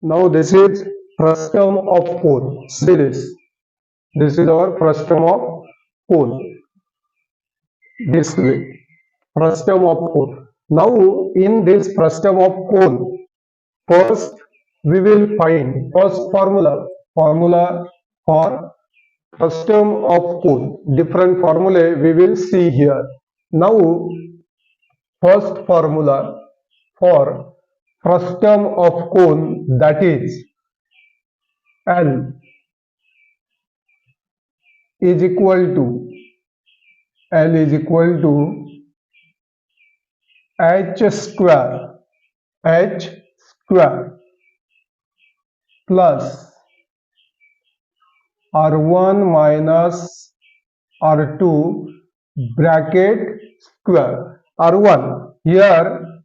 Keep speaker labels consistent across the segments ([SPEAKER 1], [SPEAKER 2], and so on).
[SPEAKER 1] Now this is frustum of cone. See this. This is our frustum of cone. This way. Frustum of cone. Now in this frustum of cone, first we will find first formula. Formula for frustum of cone. Different formulae we will see here. Now first formula for frustum of cone, that is L is equal to h square plus r1 minus r2 bracket square. R1 here,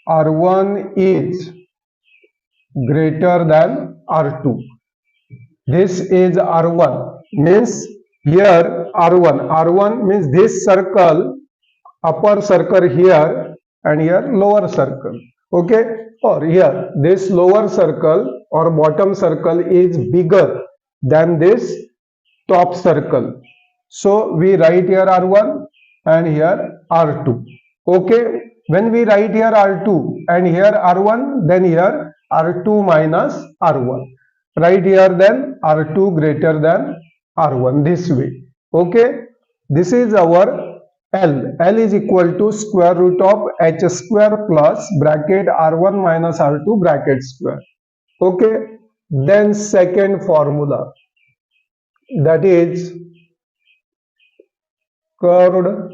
[SPEAKER 1] R1 is greater than R2. This is R1, means here R1 means this circle, upper circle here and here lower circle. Okay, or here this lower circle or bottom circle is bigger than this top circle. So we write here R1 and here R2. Okay, when we write here R2 and here R1, then here R2 minus R1. Write here then R2 greater than R1, this way. Okay, this is our L. L is equal to square root of h square plus bracket R1 minus R2 bracket square. Okay, then second formula, that is curved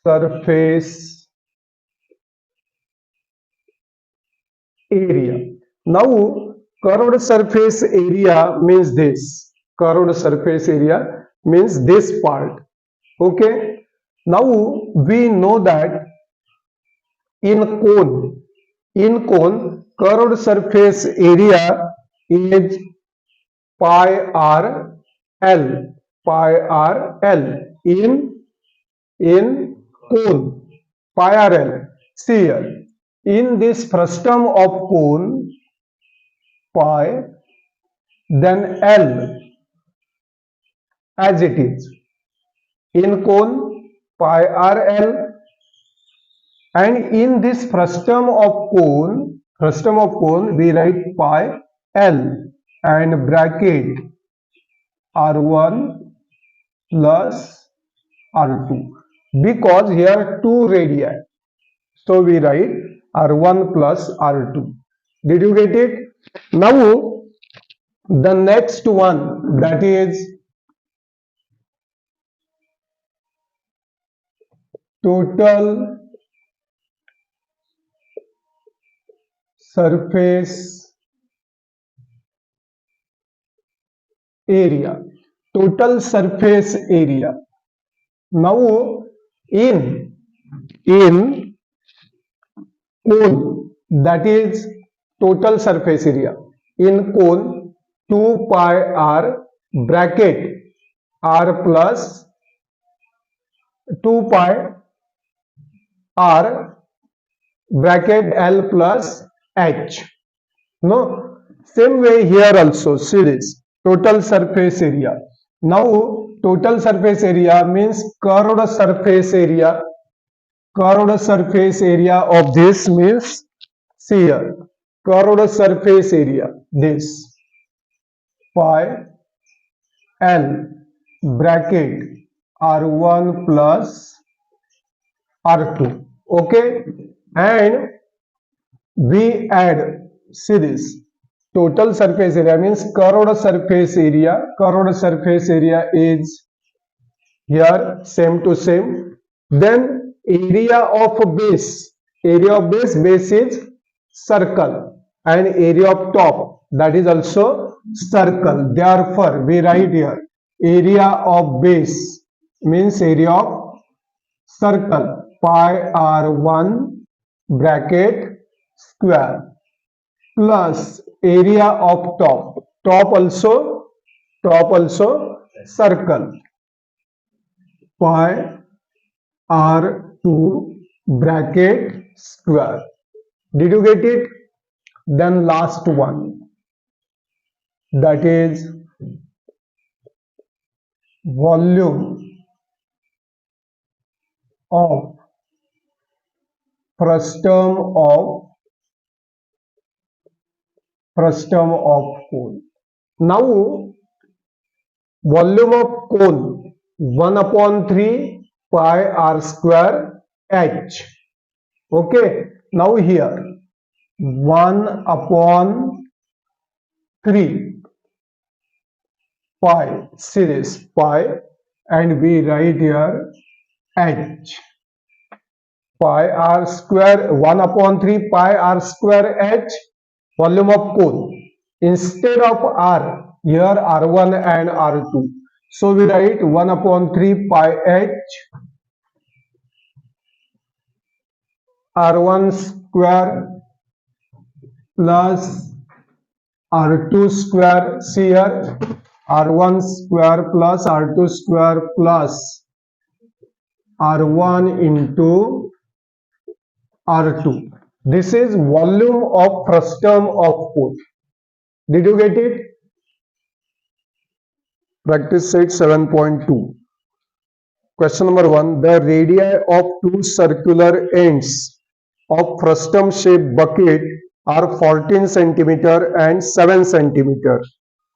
[SPEAKER 1] surface area. Now curved surface area means this. Curved surface area means this part. Okay. Now we know that in cone curved surface area is pi r L. Pi r L in cone, pi r L. See here, in this frustum of cone, pi, then L as it is. In cone, pi r L, and in this frustum of cone, we write pi L and bracket R1 plus R2, because here two radii, so we write R1 plus R2. Did you get it? Now the next one, that is total surface area. Total surface area. Now in cone, that is total surface area. In cone, 2 pi r bracket r plus 2 pi r bracket L plus h. No, same way here also. See this, total surface area. Now total surface area means curved surface area. Curved surface area of this means, see here, curved surface area, this pi L bracket R1 plus R2. Okay, and we add, see this, total surface area means curved surface area. Curved surface area is here same to same. Then area of base is circle, and area of top, that is also circle. Therefore we write here area of base means area of circle, pi r1 bracket square plus area of top also circle, pi r2 bracket square Did you get it? Then last one, that is volume of frustum of cone. Now volume of cone 1 upon 3 pi r square h. Okay, now here 1 upon 3 pi series pi, and we write here h. Pi r square 1 upon 3 pi r square h, volume of cone. Instead of r, here r1 and r2. So we write 1 upon 3 pi h r1 square plus r2 square. See here r1 square plus r2 square plus r1 into r2. This is volume of frustum of cone. Did you get it? Practice set 7.2. Question number 1. The radii of two circular ends of frustum shaped bucket are 14 centimeter and 7 centimeter.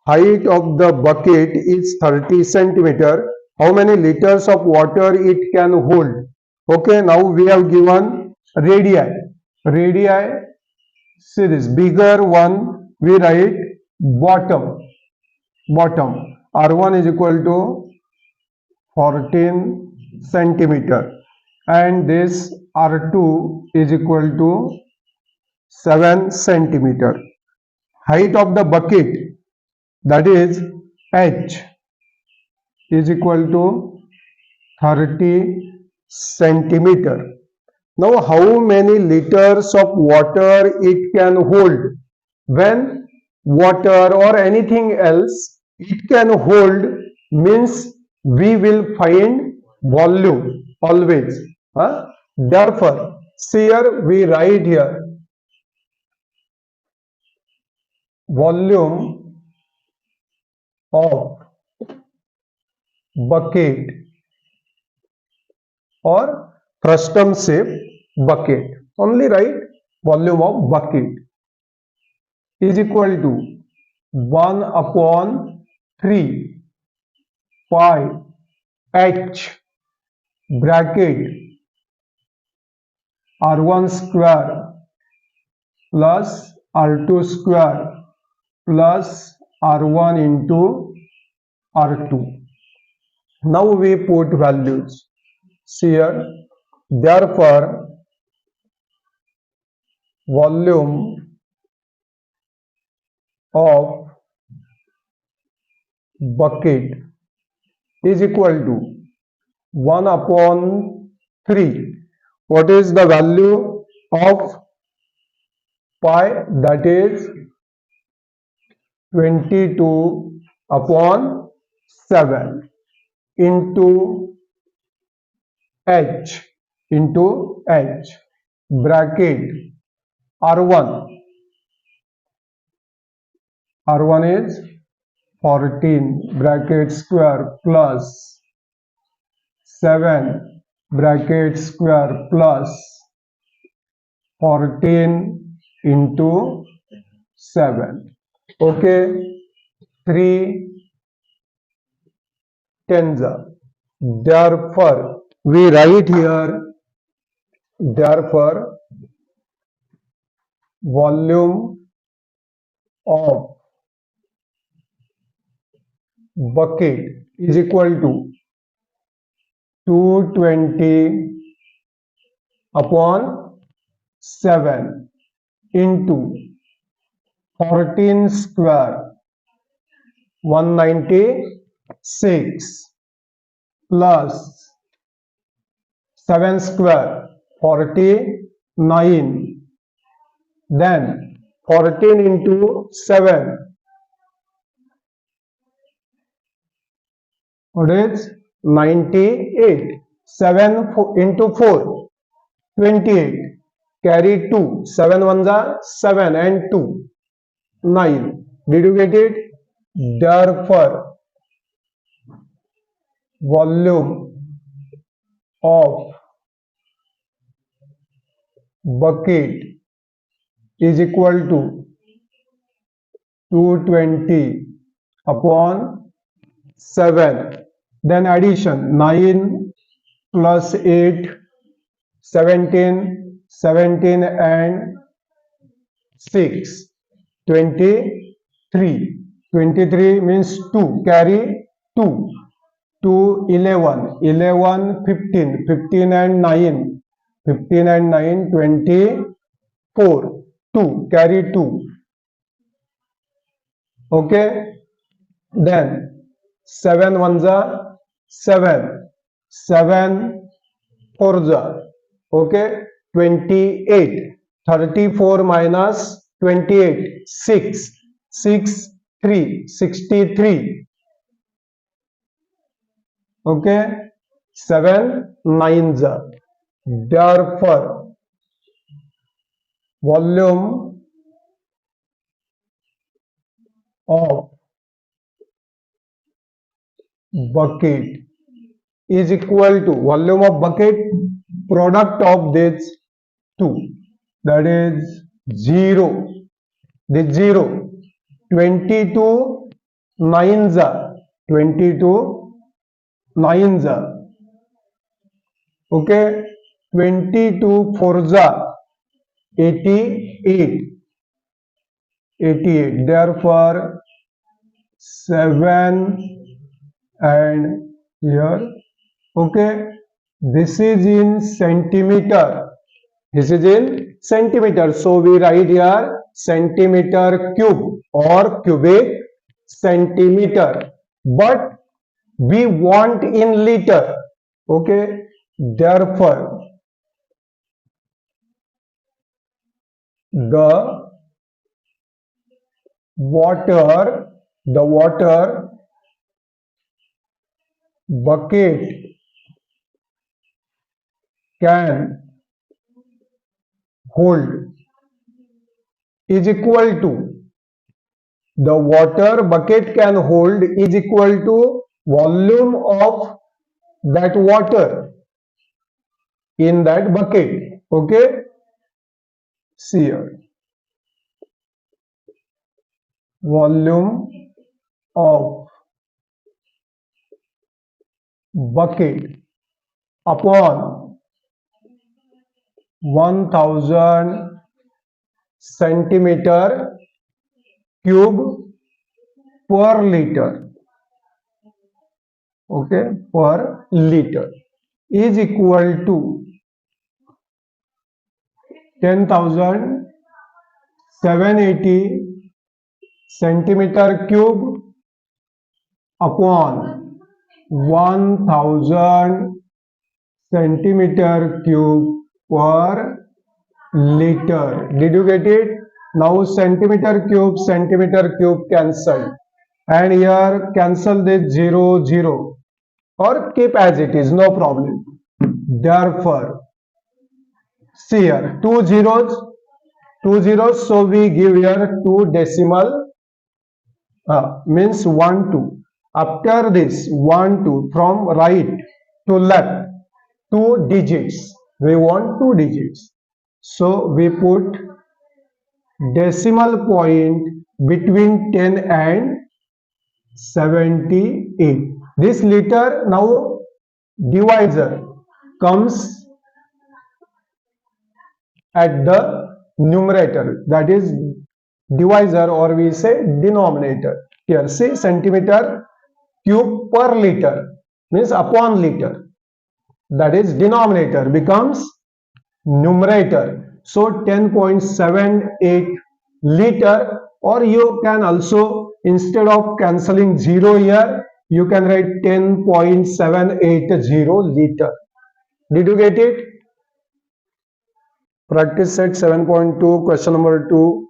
[SPEAKER 1] Height of the bucket is 30 centimeter. How many liters of water it can hold? Okay, now we have given radii. Radii series, bigger one we write bottom. R1 is equal to 14 centimeter and this R2 is equal to 7 centimeter. Height of the bucket, that is H, is equal to 30 centimeter. Now how many liters of water it can hold? When water or anything else it can hold means we will find volume always. Therefore, here we write here volume of bucket or frustum shaped bucket. Only write volume of bucket is equal to 1 upon 3 pi h bracket r1 square plus r2 square plus r1 into r2. Now we put values here. Therefore, volume of bucket is equal to 1 upon 3. What is the value of pi? That is 22 upon 7 into h bracket r1 is 14 bracket square plus 7 bracket square plus 14 into 7. Okay, 3 tens. Therefore, we write here, therefore, volume of bucket is equal to 220 upon 7 into 14 square 196 plus 7 square 49, then 14 into 7, what is 98, 7 into 4, 28. carry 2, 7 ones are 7 and 2, 9. Did you get it? Therefore, volume of bucket is equal to 220 upon 7. Then addition, 9 plus 8, 17, 17 and 6, 23. 23 means 2, carry 2. 2, 11, 11, 15, 15 and 9, 15 and 9, 24. 2, carry 2. Okay. Then 7 ones are 7, 7 fours are, okay, 28. 34 minus 28, 6, 6, 3, 63. Okay, 7 nines are. Therefore, volume of bucket is equal to volume of bucket product of these two, that is 0. This 0. 22 nines are, 22 nines are, okay, 22 fours are 88, 88. Therefore 7 and here, okay, this is in centimeter, this is in centimeter, so we write here centimeter cube or cubic centimeter, but we want in liter, okay. Therefore the water bucket can hold is equal to, the water bucket can hold is equal to volume of that water in that bucket, okay. See here, volume of bucket upon 1000 centimeter cube per liter, okay, per liter is equal to 10,780 centimeter cube upon 1000 centimeter cube per liter. Did you get it? Now centimeter cube cancelled, and here cancel this 0 0 or keep as it is, no problem. Therefore, see here, 2 zeros, so we give here 2 decimal, means 1 2. After this 1 2, from right to left 2 digits, we want 2 digits, so we put decimal point between 10 and 78. This liter, now divisor comes at the numerator, that is divisor, or we say denominator. Here see, centimeter cube per liter means upon liter, that is denominator becomes numerator, so 10.78 liter, or you can also, instead of cancelling 0 here, you can write 10.780 liter. Did you get it? Practice set 7.2, question number 2.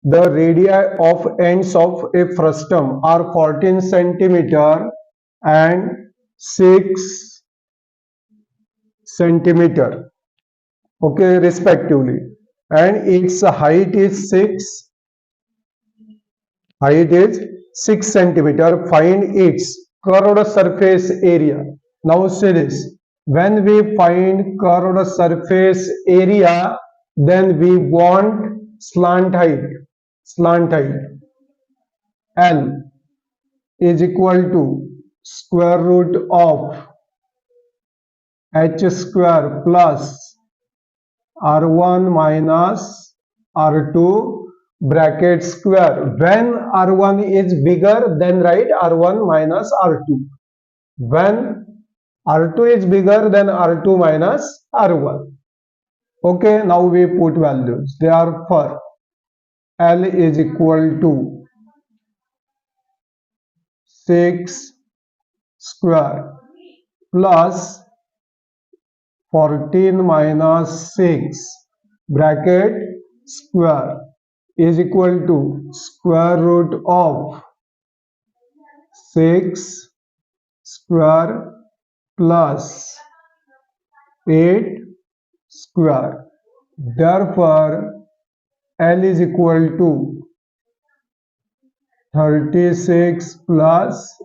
[SPEAKER 1] The radii of ends of a frustum are 14 centimeter and 6 centimeter. okay, respectively, and its height is 6 centimeter. Find its curved surface area. Now see this. When we find curved surface area, then we want slant height. Slant height L is equal to square root of h square plus r1 minus r2 bracket square. When r1 is bigger, then write r1 minus r2. When r2 is bigger than r2 minus r1. Okay, now we put values. Therefore, L is equal to 6 square plus 14 minus 6 bracket square is equal to square root of 6 square plus 8 square. Therefore, L is equal to 36 plus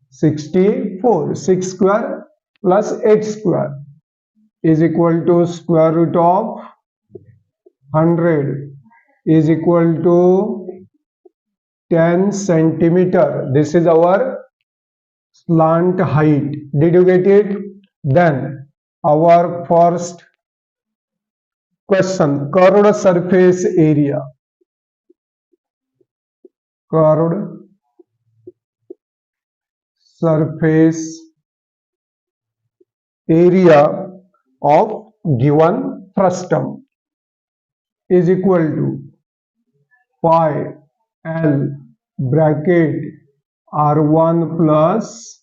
[SPEAKER 1] 64. 6 square plus 8 square is equal to square root of 100 is equal to 10 centimeter. This is our slant height. Did you get it? Then our first question, curved surface area. Curved surface area of given frustum is equal to pi L bracket R1 plus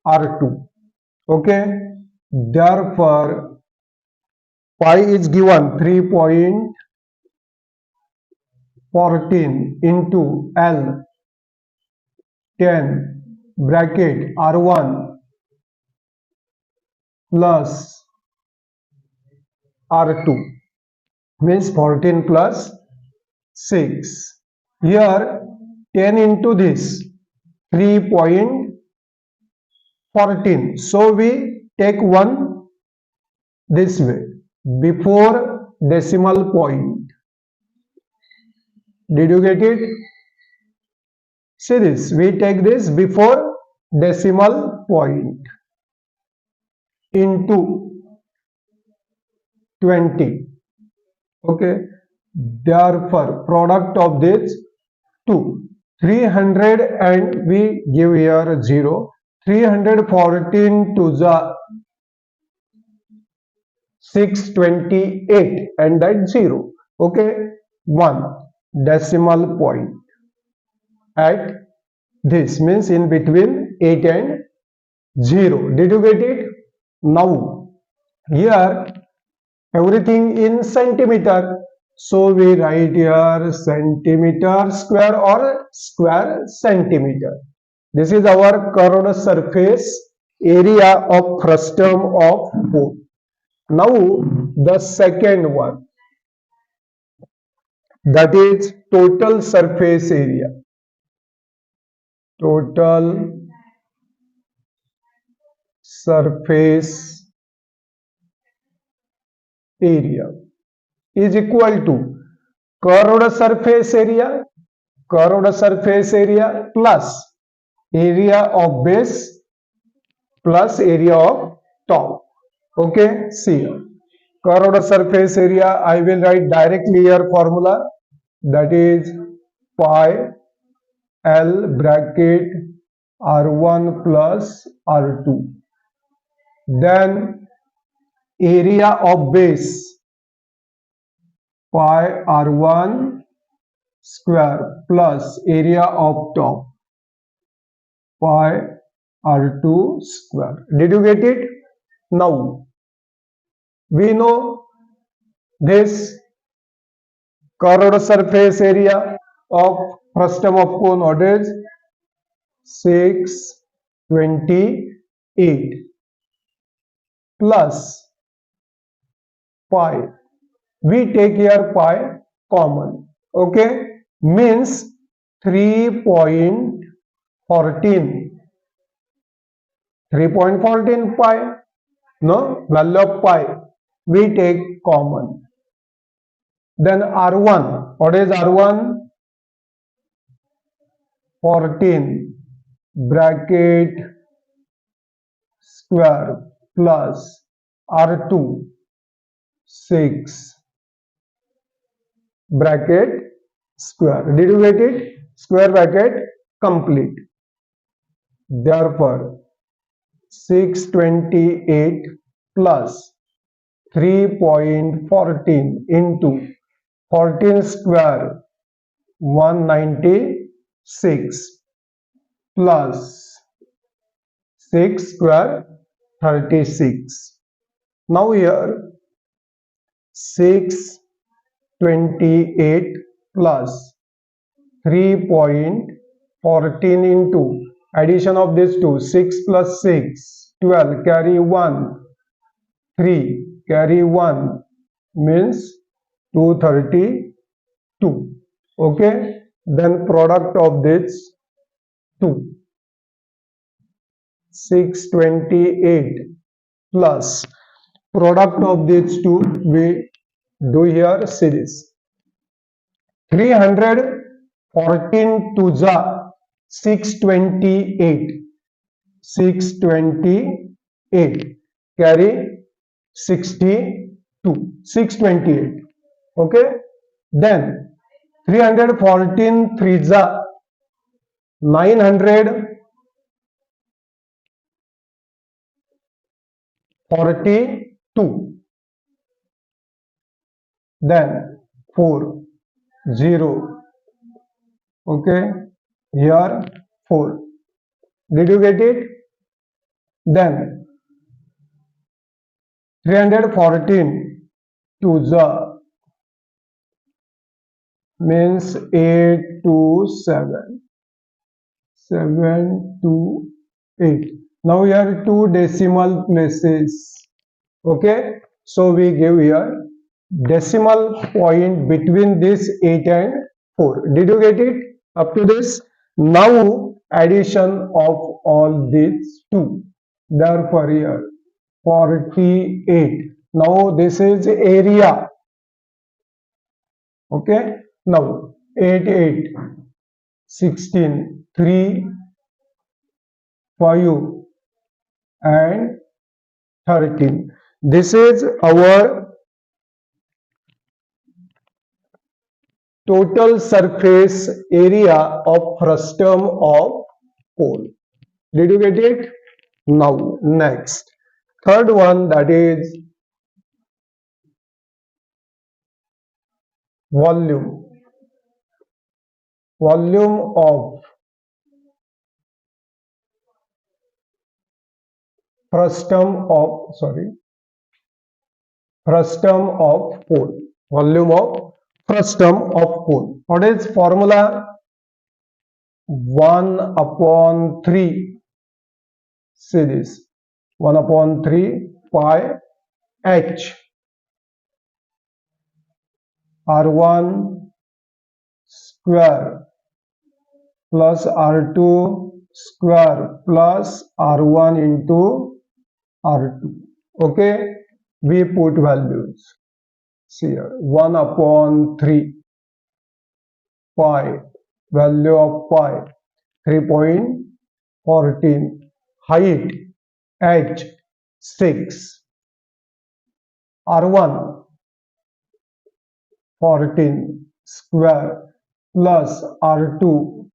[SPEAKER 1] R2. Okay, therefore pi is given 3.14 into L 10 bracket R1 plus R2 means 14 plus 6. Here 10 into this 3.14. So we take one this way before decimal point. Did you get it? See this, we take this before decimal point into 20. Okay, therefore product of this 2 300 and we give here 0. 314 to the 628 and that 0. Okay, 1 decimal point at this means in between 8 and 0. Did you get it? Now here everything in centimeter, so we write here centimeter square or square centimeter. This is our curved surface area of frustum of bone. Now the second one, that is total surface area. Total surface area is equal to curved surface area plus area of base plus area of top. Okay, see curved surface area, I will write directly here formula, that is pi L bracket R1 plus R2. Then area of base pi R1 square plus area of top pi R2 square. Did you get it? Now we know this curved surface area of frustum of cone, what is 628 plus pi. We take here pi common. Okay, means 3.14 pi. No, value of pi we take common. Then R1, what is R1? 14 bracket square plus R2 6 bracket square. Did you get it? Square bracket complete. Therefore 628 plus 3.14 into 14 square 196 plus 6 square 36. Now here 628 plus 3.14 into addition of these two, 6 plus 6 12, carry 1 3, carry 1 means 232. Okay, then product of this 2, 628 plus product of these two, we do here series. 314 to the 628, 628 carry 62, 628. Okay, then 314 3 the 942, then 4 0. Okay, here 4. Did you get it? Then 314 to the means 8 to 7, 7 to 8. Now here two decimal places. Okay, so we give here decimal point between this 8 and 4. Did you get it up to this? Now addition of all these two. Therefore here 48. Now this is area. Okay, now 8 8 16 3 5 and 13. This is our total surface area of frustum of pole. Did you get it? Now next, third one, that is volume. Volume of frustum of pole. Volume of frustum of pole. What is formula? 1/3. See this, 1/3 pi h R1 square plus R2 square plus R1 into R2. Okay, we put values. See here, 1/3 pi, value of pi 3.14, height h 6, R1 14 square plus R2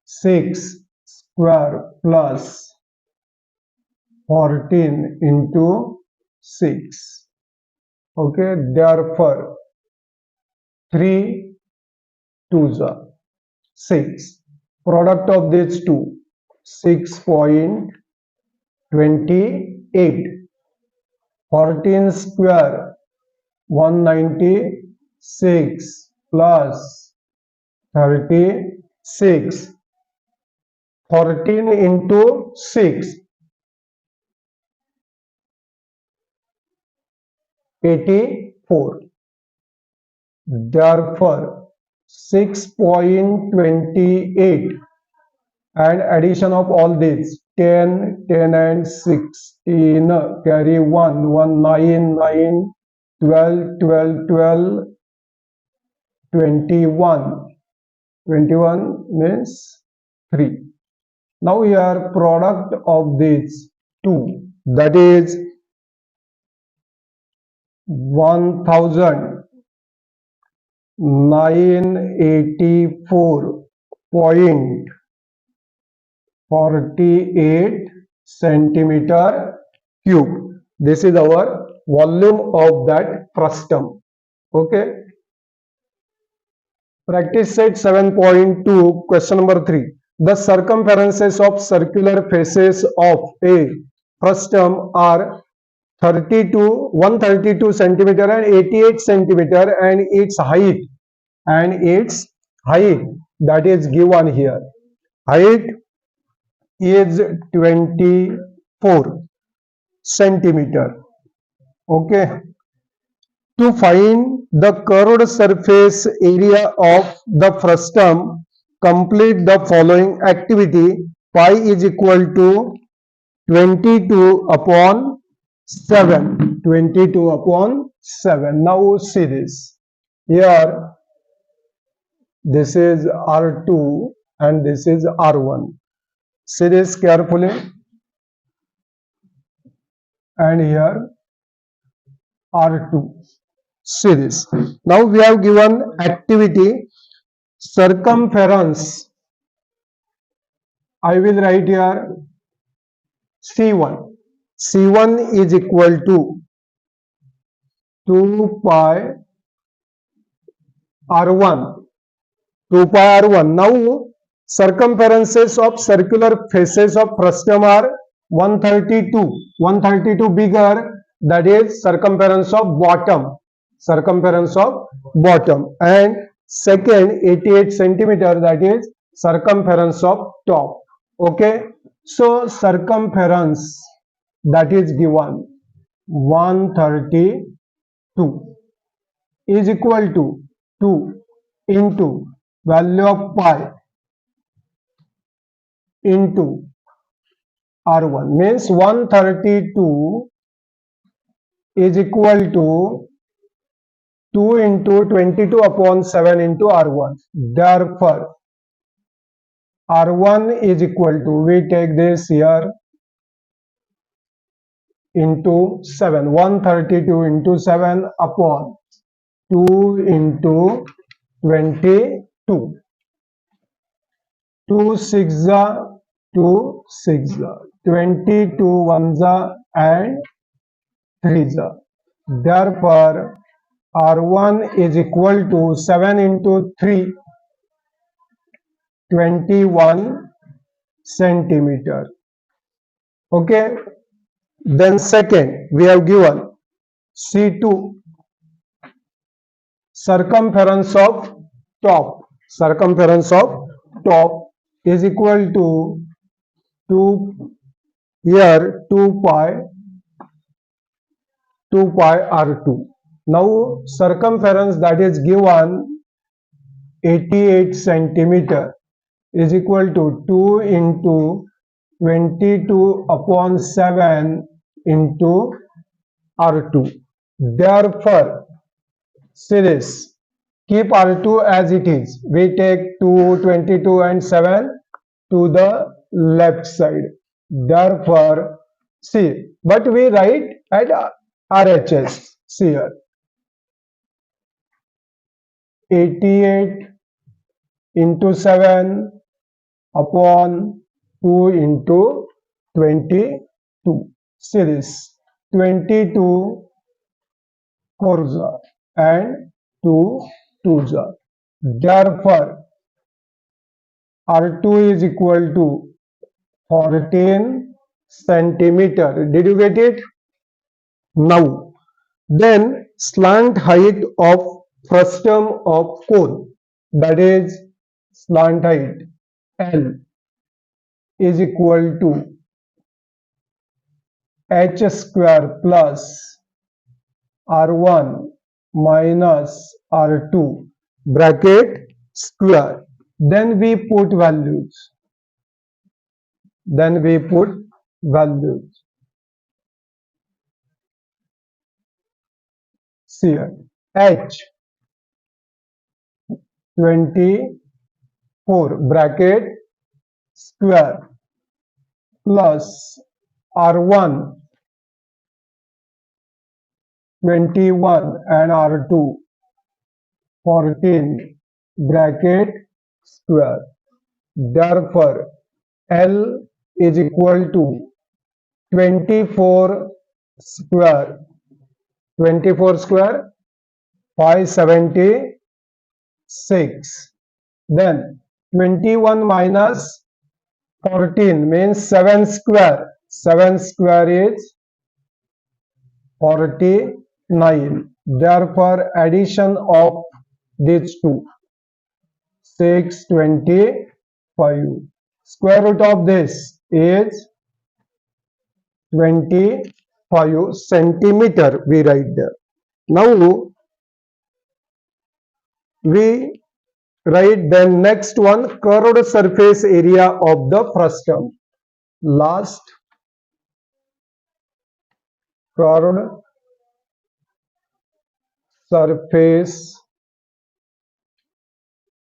[SPEAKER 1] 6 square plus 14 into 6. Okay, therefore 3 2 6. Product of these two, 6.28. 14 square 196 plus 36. 14 into 6. 84. Therefore, 6.28 and addition of all these 10, 10 and 16 carry 1, 1, 9, 9, 12, 12, 12, 21. 21 means 3. Now here product of these two, that is 1984.48 centimeter cube. This is our volume of that frustum. Okay. Practice set 7.2, question number 3. The circumferences of circular faces of a frustum are 132 centimeter and 88 centimeter, and its height that is given here. Height is 24 centimeter. Okay. To find the curved surface area of the frustum, complete the following activity. Pi is equal to 22 upon 7. 22 upon 7. Now see this. Here, this is R2 and this is R1. See this carefully. And here R2. See this. Now we have given activity circumference. I will write here C1. C1 is equal to 2 pi R1. 2 pi R1. Now circumferences of circular faces of frustum are 132. 132 bigger, that is circumference of bottom. Circumference of bottom. And second 88 centimeter, that is circumference of top. Okay. So circumference that is given 132 is equal to 2 into value of pi into R1, means 132 is equal to 2 into 22 upon 7 into R1. Therefore, R1 is equal to, we take this here, into 7. 132 into 7 upon 2 into 22. 2 6 2 6 22 1 and 3. Therefore, R1 is equal to 7 into 3, 21 centimeter. Okay. Then second, we have given C2, circumference of top. Circumference of top is equal to 2 here 2 pi R2. Now circumference that is given 88 centimeter is equal to 2 into 22 upon 7 into R2. Therefore, see this, keep R2 as it is. We take 2, 22 and 7 to the left side. Therefore, see, but we write at RHS. See here, 88 into 7 upon 2 into 22. See this, 22 4s and 2 2s. Therefore, R2 is equal to 14 centimeter. Did you get it? Now, then slant height of frustum of cone, that is slant height L, is equal to h square plus R1 minus R2 bracket square. Then we put values. Here H 24 bracket square plus R1 21 and R2 14 bracket square. Therefore L is equal to 24 square. 24 square 576. Then 21 minus 14 means 7 square. 7 square is 49. Therefore addition of these two 625. Square root of this is 25 centimeter. We write there. Now we write the next one, curved surface area of the frustum. Last, curved surface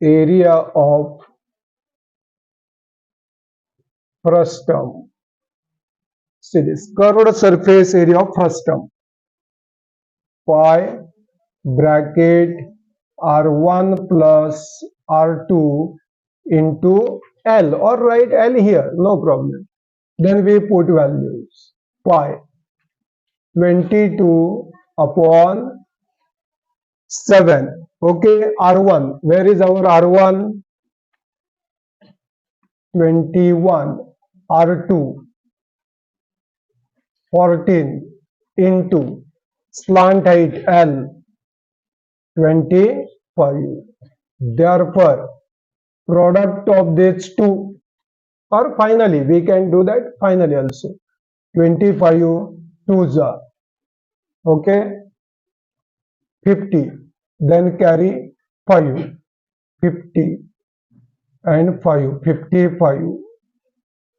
[SPEAKER 1] area of frustum. See this, curved surface area of frustum. Pi bracket R1 plus R2 into L, or write L here, no problem. Then we put values. Pi 22 upon 7. Okay, R1, where is our R1? 21. R2 14 into slant height L 25. Therefore product of these two, or finally we can do that finally also, 25 2s are okay 50, then carry 5, 50 and 5, 55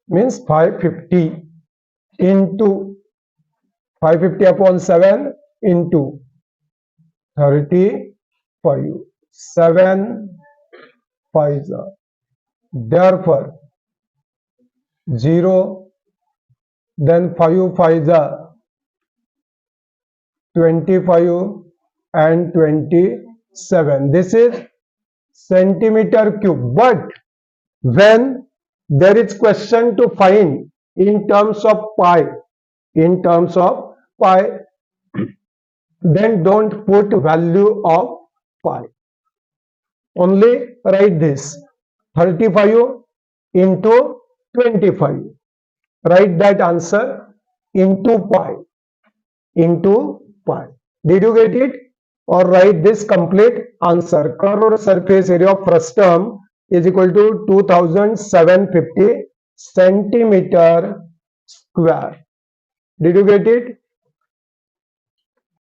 [SPEAKER 1] means 550 into 550 upon 7 into 35. 7 5s are. Therefore 0, then 5 5s are 25 and 27. This is centimeter cube. But when there is question to find in terms of pi, then don't put value of pi. Only write this 35 into 25. Write that answer into pi. Did you get it? Or write this complete answer. Curved surface area of frustum is equal to 2750 centimeter square. Did you get it?